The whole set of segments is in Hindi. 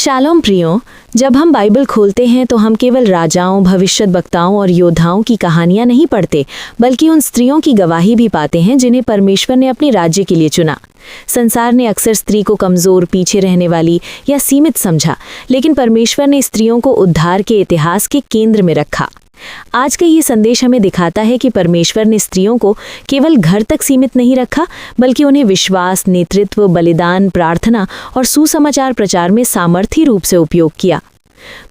शालोम प्रियो, जब हम बाइबल खोलते हैं तो हम केवल राजाओं, भविष्यद्वक्ताओं और योद्धाओं की कहानियां नहीं पढ़ते, बल्कि उन स्त्रियों की गवाही भी पाते हैं जिन्हें परमेश्वर ने अपने राज्य के लिए चुना। संसार ने अक्सर स्त्री को कमजोर, पीछे रहने वाली या सीमित समझा, लेकिन परमेश्वर ने स्त्रियों को उद्धार के इतिहास के केंद्र में रखा। आज का ये संदेश हमें दिखाता है कि परमेश्वर ने स्त्रियों को केवल घर तक सीमित नहीं रखा, बल्कि उन्हें विश्वास, नेतृत्व, बलिदान, प्रार्थना और सुसमाचार प्रचार में सामर्थी रूप से उपयोग किया।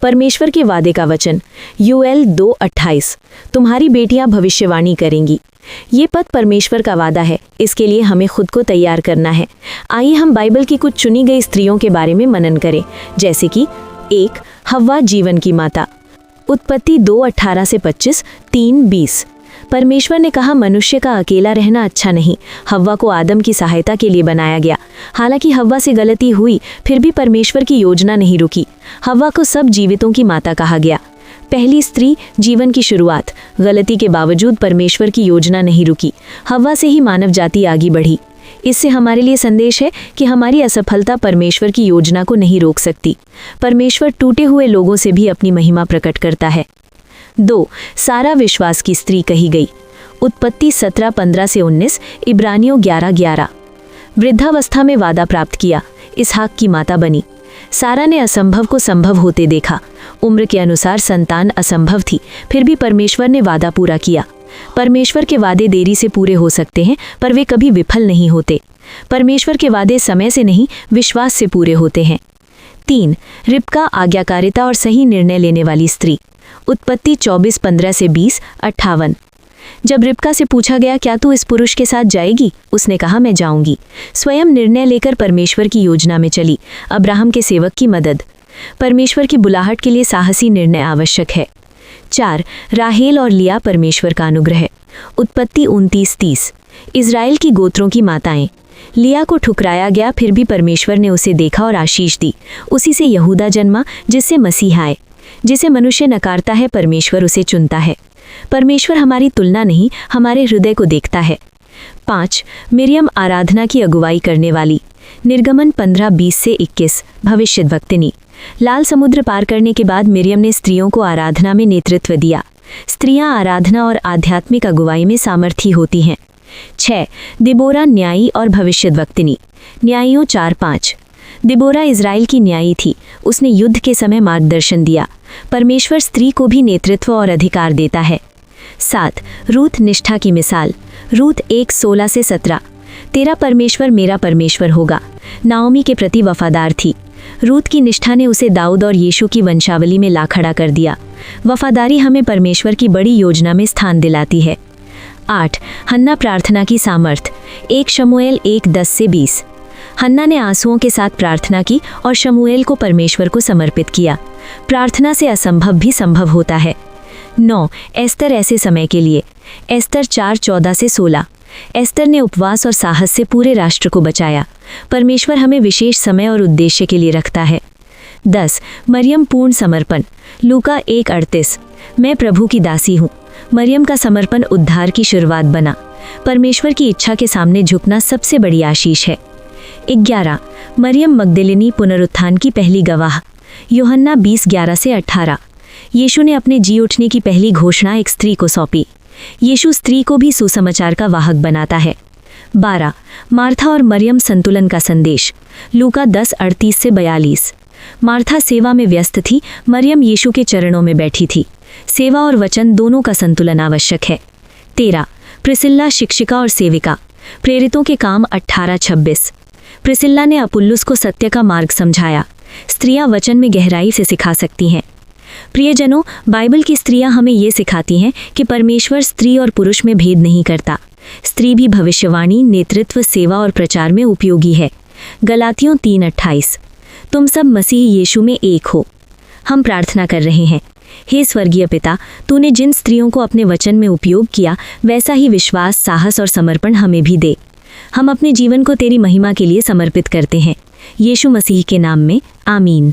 परमेश्वर के वादे का वचन यूएल 2:28, तुम्हारी बेटियां भविष्यवाणी करेंगी। ये पद परमेश्वर का वादा है, इसके लिए हमें खुद को तैयार करना है। आइए हम बाइबल की कुछ चुनी गई स्त्रियों के बारे में मनन करें, जैसे कि 1. हव्वा, जीवन की माता। उत्पत्ति 2:18 से 25, 3:20। परमेश्वर ने कहा, मनुष्य का अकेला रहना अच्छा नहीं, हव्वा को आदम की सहायता के लिए बनाया गया। हालांकि हव्वा से गलती हुई, फिर भी परमेश्वर की योजना नहीं रुकी। हव्वा को सब जीवितों की माता कहा गया। पहली स्त्री, जीवन की शुरुआत। गलती के बावजूद परमेश्वर की योजना नहीं रुकी, हव्वा से ही मानव जाति आगे बढ़ी। इससे हमारे लिए संदेश है कि हमारी असफलता परमेश्वर की योजना को नहीं रोक सकती। परमेश्वर टूटे हुए लोगों से भी अपनी महिमा प्रकट करता है। 2. सारा विश्वास की स्त्री कही गई। उत्पत्ति 17:15 से 19, इब्रानियों 11:11। वृद्धावस्था में वादा प्राप्त किया, इसहाक की माता बनी। सारा ने असंभव को संभव होते देखा। उम्र के अनुसार संतान असंभव थी, फिर भी परमेश्वर ने वादा पूरा किया। परमेश्वर के वादे देरी से पूरे हो सकते हैं, पर वे कभी विफल नहीं होते। परमेश्वर के वादे समय से नहीं, विश्वास से पूरे होते हैं। 3. रिबका, आज्ञाकारिता और सही निर्णय लेने वाली स्त्री। उत्पत्ति 24:15 से 20, 58। जब रिबका से पूछा गया, क्या तू इस पुरुष के साथ जाएगी, उसने कहा, मैं जाऊंगी। स्वयं निर्णय लेकर परमेश्वर की योजना में चली। अब्राहम के सेवक की मदद। परमेश्वर की बुलाहट के लिए साहसी निर्णय आवश्यक है। 4. राहेल और लिया, परमेश्वर का अनुग्रह। उत्पत्ति 29:30। इज़राइल की गोत्रों की माताएं। लिया को ठुकराया गया, फिर भी परमेश्वर ने उसे देखा और आशीष दी। उसी से यहूदा जन्मा, जिससे मसीह आए। जिसे मनुष्य नकारता है, परमेश्वर उसे चुनता है। परमेश्वर हमारी तुलना नहीं, हमारे हृदय को देखता है। 5. मिरियम, आराधना की अगुवाई करने वाली। निर्गमन 15:20 से 21, भविष्यद्वक्तिनी। लाल समुद्र पार करने के बाद मिरियम ने स्त्रियों को आराधना में नेतृत्व दिया। स्त्रियां आराधना और आध्यात्मिक अगुवाई में सामर्थी होती हैं। 6. दिबोरा, न्यायी और भविष्यद्वक्तिनी। न्यायियों 4:5। दिबोरा इज़राइल की न्यायी थी, उसने युद्ध के समय मार्गदर्शन दिया। परमेश्वर स्त्री को भी नेतृत्व और अधिकार देता है। 7. रूथ, निष्ठा की मिसाल। रूथ 1:16 से 17। तेरा परमेश्वर मेरा परमेश्वर होगा। नाओमी के प्रति वफादार थी। रूथ की निष्ठा ने उसे दाऊद और यीशु की वंशावली में ला खड़ा कर दिया। वफादारी हमें परमेश्वर की बड़ी योजना में स्थान दिलाती है। 8. हन्ना, प्रार्थना की सामर्थ। 1 शमूएल 1:10 से 20। हन्ना ने आंसुओं के साथ प्रार्थना की और शमूएल को परमेश्वर को समर्पित किया। प्रार्थना से असंभव भी संभव होता है। 9. एस्तर, ऐसे समय के लिए। एस्तर 4:14 से 16। एस्तर ने उपवास और साहस से पूरे राष्ट्र को बचाया। परमेश्वर हमें विशेष समय और उद्देश्य के लिए रखता है। 10. मरियम, पूर्ण समर्पण। लूका 1:38। मैं प्रभु की दासी हूँ। मरियम का समर्पण उद्धार की शुरुआत बना। परमेश्वर की इच्छा के सामने झुकना सबसे बड़ी आशीष है। 11. मरियम मगदलिनी, पुनरुत्थान की पहली गवाह। यूहन्ना 20:11 से 18। यीशु ने अपने जी उठने की पहली घोषणा एक स्त्री को सौंपी। यीशु स्त्री को भी सुसमाचार का वाहक बनाता है। 12. मार्था और मरियम, संतुलन का संदेश। लूका 10:38 से 42। मार्था सेवा में व्यस्त थी, मरियम यीशु के चरणों में बैठी थी। सेवा और वचन दोनों का संतुलन आवश्यक है। 13. प्रिसिल्ला, शिक्षिका और सेविका। प्रेरितों के काम 18:26। प्रिसिल्ला ने अपुल्लुस को सत्य का मार्ग समझाया। स्त्रियां वचन में गहराई से सिखा सकती हैं। प्रियजनों, बाइबल की स्त्रियां हमें ये सिखाती हैं कि परमेश्वर स्त्री और पुरुष में भेद नहीं करता। स्त्री भी भविष्यवाणी, नेतृत्व, सेवा और प्रचार में उपयोगी है। गलातियों 3:28। तुम सब मसीह यीशु में एक हो। हम प्रार्थना कर रहे हैं, हे स्वर्गीय पिता, तूने जिन स्त्रियों को अपने वचन में उपयोग किया, वैसा ही विश्वास, साहस और समर्पण हमें भी दे। हम अपने जीवन को तेरी महिमा के लिए समर्पित करते हैं। यीशु मसीह के नाम में, आमीन।